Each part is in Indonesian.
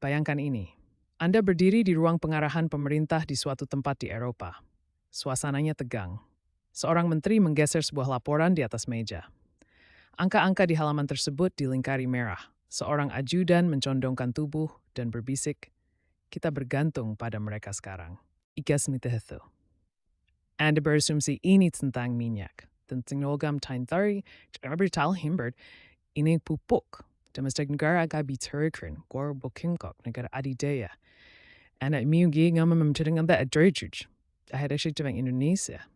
Bayangkan ini, Anda berdiri di ruang pengarahan pemerintah di suatu tempat di Eropa. Suasananya tegang. Seorang menteri menggeser sebuah laporan di atas meja. Angka-angka di halaman tersebut dilingkari merah. Seorang ajudan mencondongkan tubuh dan berbisik, kita bergantung pada mereka sekarang. Ikas itu. Anda berasumsi ini tentang minyak. Tentang logam tari, bertal himbert, ini pupuk. Domestik negara agak biturkan, gor bokingkok, negara adidaya. Anak miugi ngama memcering anda adrejuj. Akhirnya syuting Indonesia.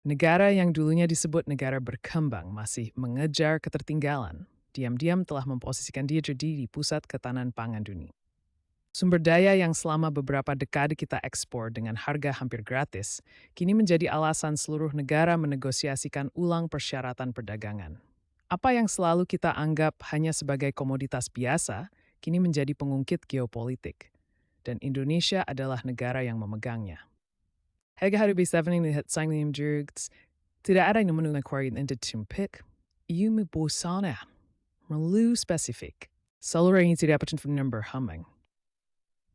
Negara yang dulunya disebut negara berkembang masih mengejar ketertinggalan. Diam-diam telah memposisikan dia jadi di pusat ketahanan pangan dunia. Sumber daya yang selama beberapa dekade kita ekspor dengan harga hampir gratis, kini menjadi alasan seluruh negara menegosiasikan ulang persyaratan perdagangan. Apa yang selalu kita anggap hanya sebagai komoditas biasa, kini menjadi pengungkit geopolitik. Dan Indonesia adalah negara yang memegangnya. Hega hari bisa lihat sanglim jerks, tidak ada yang menolak kuarin untuk timpik, iu membosana, melu spesifik. Seluruh ini tidak patut number humming.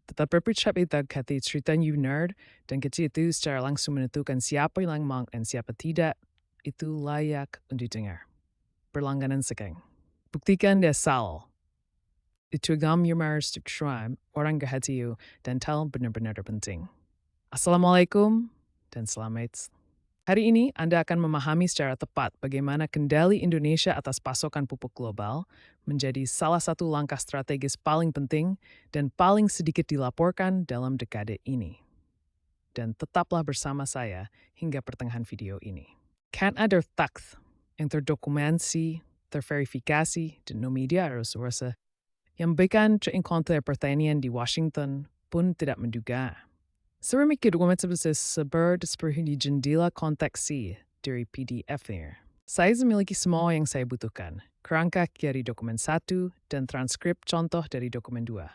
Tetap berpercaya itu kata cerita you nerd, dan kecil itu secara langsung menentukan siapa yang mang dan siapa tidak, itu layak untuk dengar. Berlangganan sekarang. Buktikan dia salah. Itu agam your marriage to crime, orang kehati you, dan tal benar-benar penting. Assalamualaikum, dan selamat. Hari ini Anda akan memahami secara tepat bagaimana kendali Indonesia atas pasokan pupuk global menjadi salah satu langkah strategis paling penting dan paling sedikit dilaporkan dalam dekade ini. Dan tetaplah bersama saya hingga pertengahan video ini. Kan ada taks yang terdokumentasi, terverifikasi, dan no media resource yang bahkan terinkontrol pertanian di Washington pun tidak menduga. Seramikid dokumentasi seperti di jendela konteksi dari PDF-nya. Saya memiliki semua yang saya butuhkan, kerangka dari dokumen 1 dan transkrip contoh dari dokumen 2.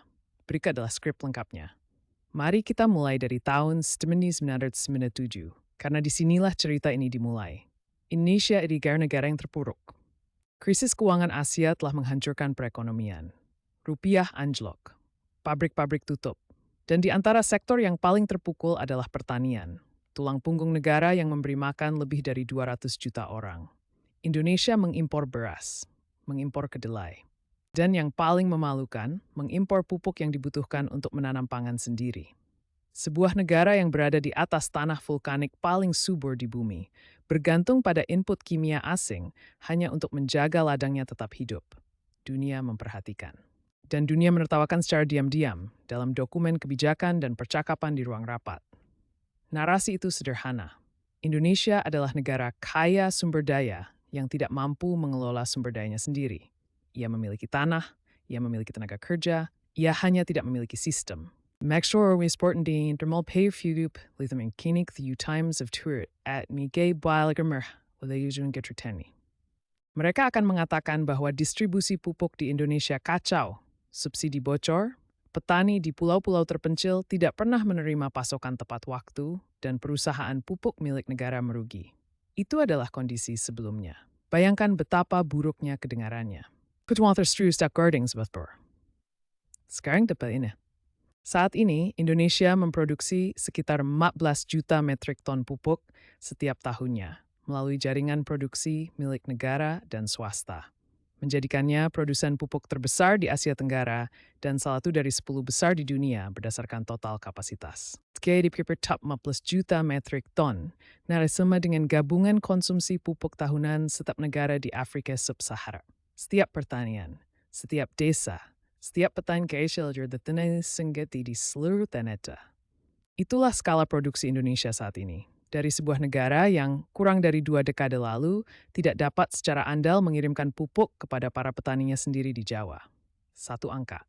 Berikut adalah skrip lengkapnya. Mari kita mulai dari tahun 1997, karena disinilah cerita ini dimulai. Indonesia adalah negara yang terpuruk. Krisis keuangan Asia telah menghancurkan perekonomian. Rupiah anjlok. Pabrik-pabrik tutup. Dan di antara sektor yang paling terpukul adalah pertanian, tulang punggung negara yang memberi makan lebih dari 200 juta orang. Indonesia mengimpor beras, mengimpor kedelai, dan yang paling memalukan, mengimpor pupuk yang dibutuhkan untuk menanam pangan sendiri. Sebuah negara yang berada di atas tanah vulkanik paling subur di bumi, bergantung pada input kimia asing hanya untuk menjaga ladangnya tetap hidup. Dunia memperhatikan. Dan dunia menertawakan secara diam-diam dalam dokumen kebijakan dan percakapan di ruang rapat. Narasi itu sederhana. Indonesia adalah negara kaya sumber daya yang tidak mampu mengelola sumber dayanya sendiri. Ia memiliki tanah, ia memiliki tenaga kerja, ia hanya tidak memiliki sistem. Make sure we support di intermal pay fudup lithium and kinik the times of tour at mige bialagamer oleh ujung getruteni. Mereka akan mengatakan bahwa distribusi pupuk di Indonesia kacau, subsidi bocor, petani di pulau-pulau terpencil tidak pernah menerima pasokan tepat waktu, dan perusahaan pupuk milik negara merugi. Itu adalah kondisi sebelumnya. Bayangkan betapa buruknya kedengarannya. Sekarang dapat ini. Saat ini, Indonesia memproduksi sekitar 14 juta metrik ton pupuk setiap tahunnya melalui jaringan produksi milik negara dan swasta, menjadikannya produsen pupuk terbesar di Asia Tenggara dan salah satu dari 10 besar di dunia berdasarkan total kapasitas. Meski di top 14 juta metrik ton, sama dengan gabungan konsumsi pupuk tahunan setiap negara di Afrika Sub-Sahara. Setiap pertanian, setiap desa, setiap petani kecil senggeti di seluruh planeta. Itulah skala produksi Indonesia saat ini. Dari sebuah negara yang kurang dari 2 dekade lalu tidak dapat secara andal mengirimkan pupuk kepada para petaninya sendiri di Jawa. Satu angka.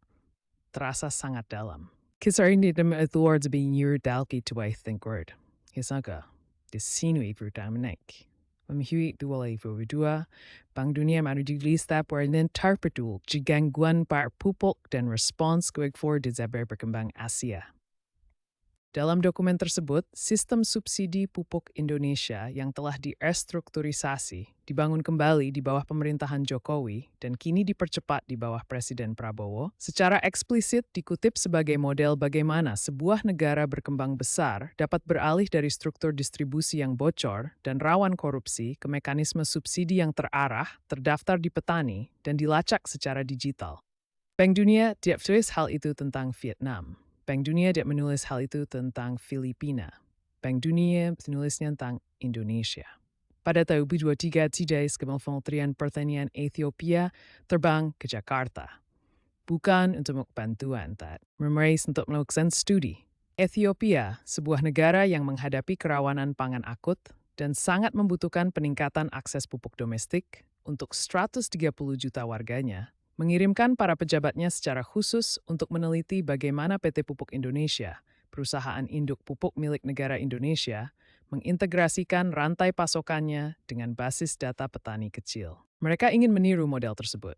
Terasa sangat dalam. Kisah ini itu words being your dalki to I think word. Hisaga. Disinui verdamenek. Memhui dua dua, Bank Dunia menuju lista perlindungan terpedul gangguan par pupuk dan respons for di zabar berkembang Asia. Dalam dokumen tersebut, sistem subsidi pupuk Indonesia yang telah direstrukturisasi dibangun kembali di bawah pemerintahan Jokowi dan kini dipercepat di bawah Presiden Prabowo, secara eksplisit dikutip sebagai model bagaimana sebuah negara berkembang besar dapat beralih dari struktur distribusi yang bocor dan rawan korupsi ke mekanisme subsidi yang terarah, terdaftar di petani, dan dilacak secara digital. Bank Dunia tidak menulis hal itu tentang Vietnam. Bank Dunia tidak menulis hal itu tentang Filipina. Bank Dunia menulisnya tentang Indonesia. Pada tahun 2023, TJS Kementerian Pertanian Ethiopia terbang ke Jakarta. Bukan untuk bantuan, memerais untuk melakukan studi. Ethiopia, sebuah negara yang menghadapi kerawanan pangan akut dan sangat membutuhkan peningkatan akses pupuk domestik untuk 130 juta warganya, mengirimkan para pejabatnya secara khusus untuk meneliti bagaimana PT Pupuk Indonesia, perusahaan induk pupuk milik negara Indonesia, mengintegrasikan rantai pasokannya dengan basis data petani kecil. Mereka ingin meniru model tersebut.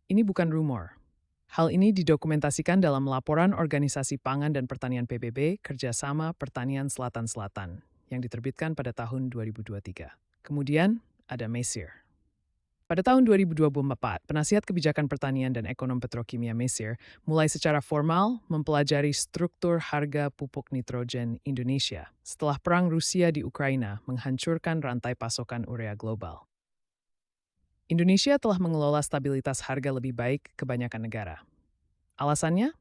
Ini bukan rumor. Hal ini didokumentasikan dalam laporan Organisasi Pangan dan Pertanian PBB Kerjasama Pertanian Selatan-Selatan yang diterbitkan pada tahun 2023. Kemudian ada Mesir. Pada tahun 2024, penasihat kebijakan pertanian dan ekonom petrokimia Mesir mulai secara formal mempelajari struktur harga pupuk nitrogen Indonesia setelah perang Rusia di Ukraina menghancurkan rantai pasokan urea global. Indonesia telah mengelola stabilitas harga lebih baik kebanyakan negara. Alasannya?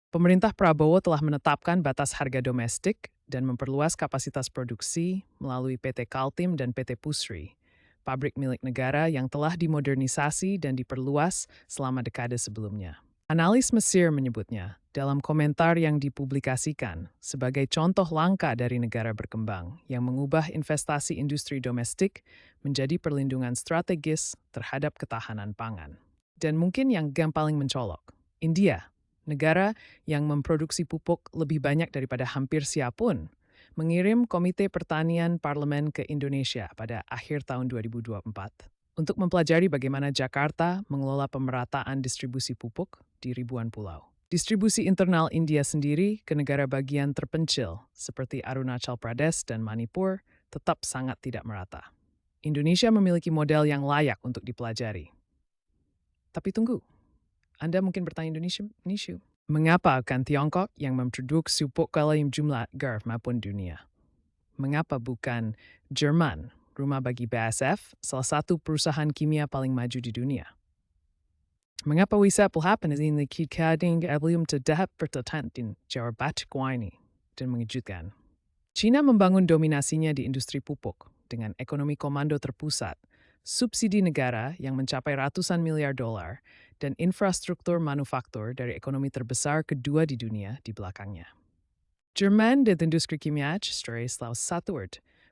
Pemerintah Prabowo telah menetapkan batas harga domestik dan memperluas kapasitas produksi melalui PT Kaltim dan PT Pusri, pabrik milik negara yang telah dimodernisasi dan diperluas selama dekade sebelumnya. Analis Mesir menyebutnya dalam komentar yang dipublikasikan sebagai contoh langka dari negara berkembang yang mengubah investasi industri domestik menjadi perlindungan strategis terhadap ketahanan pangan. Dan mungkin yang paling mencolok, India, negara yang memproduksi pupuk lebih banyak daripada hampir siapapun, mengirim Komite Pertanian Parlemen ke Indonesia pada akhir tahun 2024 untuk mempelajari bagaimana Jakarta mengelola pemerataan distribusi pupuk di ribuan pulau. Distribusi internal India sendiri ke negara bagian terpencil seperti Arunachal Pradesh dan Manipur tetap sangat tidak merata. Indonesia memiliki model yang layak untuk dipelajari. Tapi tunggu, Anda mungkin bertanya Indonesia, mengapa bukan Tiongkok yang memproduksi pupuk dalam jumlah besar maupun dunia? Mengapa bukan Jerman, rumah bagi BASF, salah satu perusahaan kimia paling maju di dunia? Mengapa bisa happen ini kadang belum terdapat pertentangan Jawa Barat ini dan mengejutkan? China membangun dominasinya di industri pupuk dengan ekonomi komando terpusat, subsidi negara yang mencapai ratusan miliar dolar, dan infrastruktur manufaktur dari ekonomi terbesar kedua di dunia di belakangnya. Jerman dan industri kimia selalu satu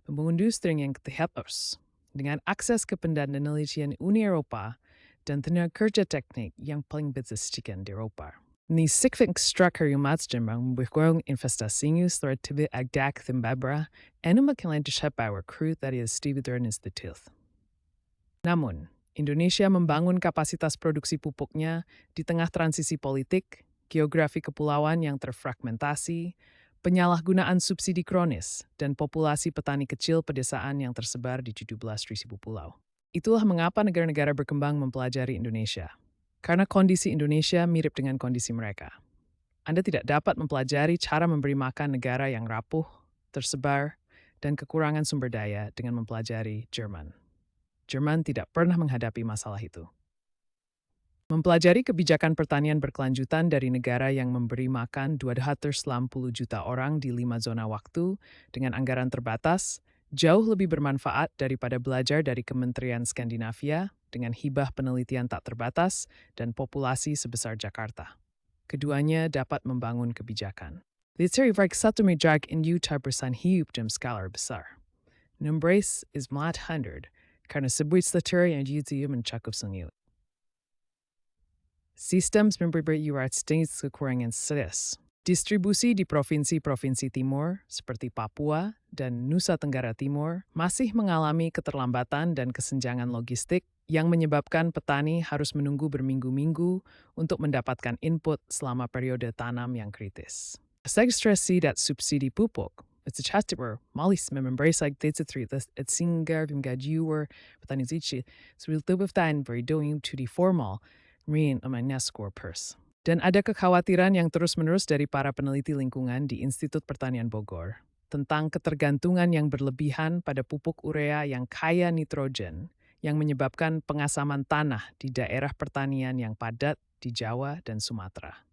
membangun industri yang terhapus dengan akses ke penelitian Uni Eropa dan tenaga kerja teknik yang paling bersisikan di Eropa. Ni sikfik struktur umat Jerman membuat investasinya setelah agak tembabra enu makilan disapa rekrut dari distributor institut. Namun, Indonesia membangun kapasitas produksi pupuknya di tengah transisi politik, geografi kepulauan yang terfragmentasi, penyalahgunaan subsidi kronis, dan populasi petani kecil pedesaan yang tersebar di 17.000 pulau. Itulah mengapa negara-negara berkembang mempelajari Indonesia. Karena kondisi Indonesia mirip dengan kondisi mereka. Anda tidak dapat mempelajari cara memberi makan negara yang rapuh, tersebar, dan kekurangan sumber daya dengan mempelajari Jerman. Jerman tidak pernah menghadapi masalah itu. Mempelajari kebijakan pertanian berkelanjutan dari negara yang memberi makan 260 juta orang di 5 zona waktu dengan anggaran terbatas, jauh lebih bermanfaat daripada belajar dari Kementerian Skandinavia dengan hibah penelitian tak terbatas dan populasi sebesar Jakarta. Keduanya dapat membangun kebijakan. Literary baik satu mejak in Utah bersan hidup dalam skala besar. Numbers is mlat 100, karena sebuah strategi yang juga mencakup sengit. Sistem memberi iurat status kekurangan serius. Distribusi di provinsi-provinsi timur, seperti Papua dan Nusa Tenggara Timur, masih mengalami keterlambatan dan kesenjangan logistik yang menyebabkan petani harus menunggu berminggu-minggu untuk mendapatkan input selama periode tanam yang kritis. Segstresi dat subsidi pupuk. Het is hartstikke malis members like dit het singer gajuwer petani zichi swil tubeftain berdoing to the formal rin amai score purse. Dan ada kekhawatiran yang terus-menerus dari para peneliti lingkungan di Institut Pertanian Bogor tentang ketergantungan yang berlebihan pada pupuk urea yang kaya nitrogen yang menyebabkan pengasaman tanah di daerah pertanian yang padat di Jawa dan Sumatera.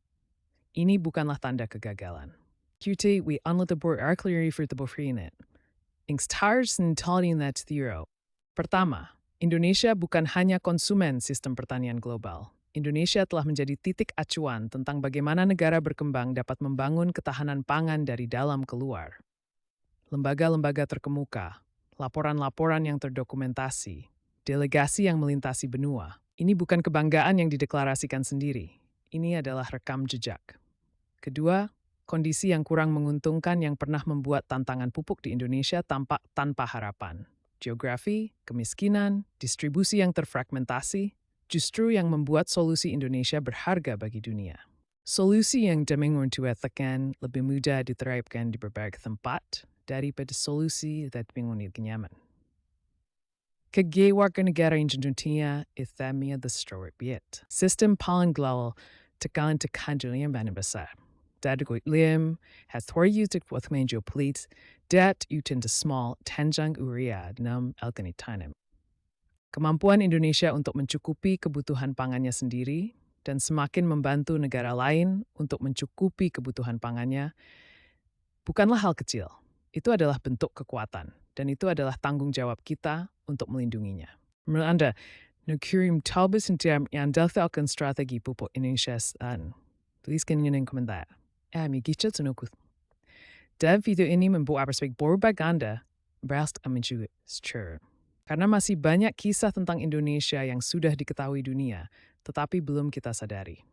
Ini bukanlah tanda kegagalan. QT, we unlit the board clearly for the bofrinet. Ingstars ntalin net zero. Pertama, Indonesia bukan hanya konsumen sistem pertanian global. Indonesia telah menjadi titik acuan tentang bagaimana negara berkembang dapat membangun ketahanan pangan dari dalam keluar. Lembaga-lembaga terkemuka, laporan-laporan yang terdokumentasi, delegasi yang melintasi benua. Ini bukan kebanggaan yang dideklarasikan sendiri. Ini adalah rekam jejak. Kedua, kondisi yang kurang menguntungkan yang pernah membuat tantangan pupuk di Indonesia tampak tanpa harapan. Geografi, kemiskinan, distribusi yang terfragmentasi, justru yang membuat solusi Indonesia berharga bagi dunia. Solusi yang dimengertikan lebih mudah diterapkan di berbagai tempat daripada solusi yang mengunit nyaman. Kegewarga negara Indonesia ithamia the story bit. Sistem paling global tekanan yang banyak besar. Dadgoit lim has thoriutik with geopolitics, dat utin the small tanjang uria nam alkanitanem. Kemampuan Indonesia untuk mencukupi kebutuhan pangannya sendiri dan semakin membantu negara lain untuk mencukupi kebutuhan pangannya bukanlah hal kecil. Itu adalah bentuk kekuatan dan itu adalah tanggung jawab kita untuk melindunginya. Menurut Anda, Nukirim Talbis yang daltalkan strategi pupuk Indonesia tuliskan in komentar. Gicat sunukut. Dalam video ini membuat aspek propaganda berast mencuit secure. Karena masih banyak kisah tentang Indonesia yang sudah diketahui dunia, tetapi belum kita sadari.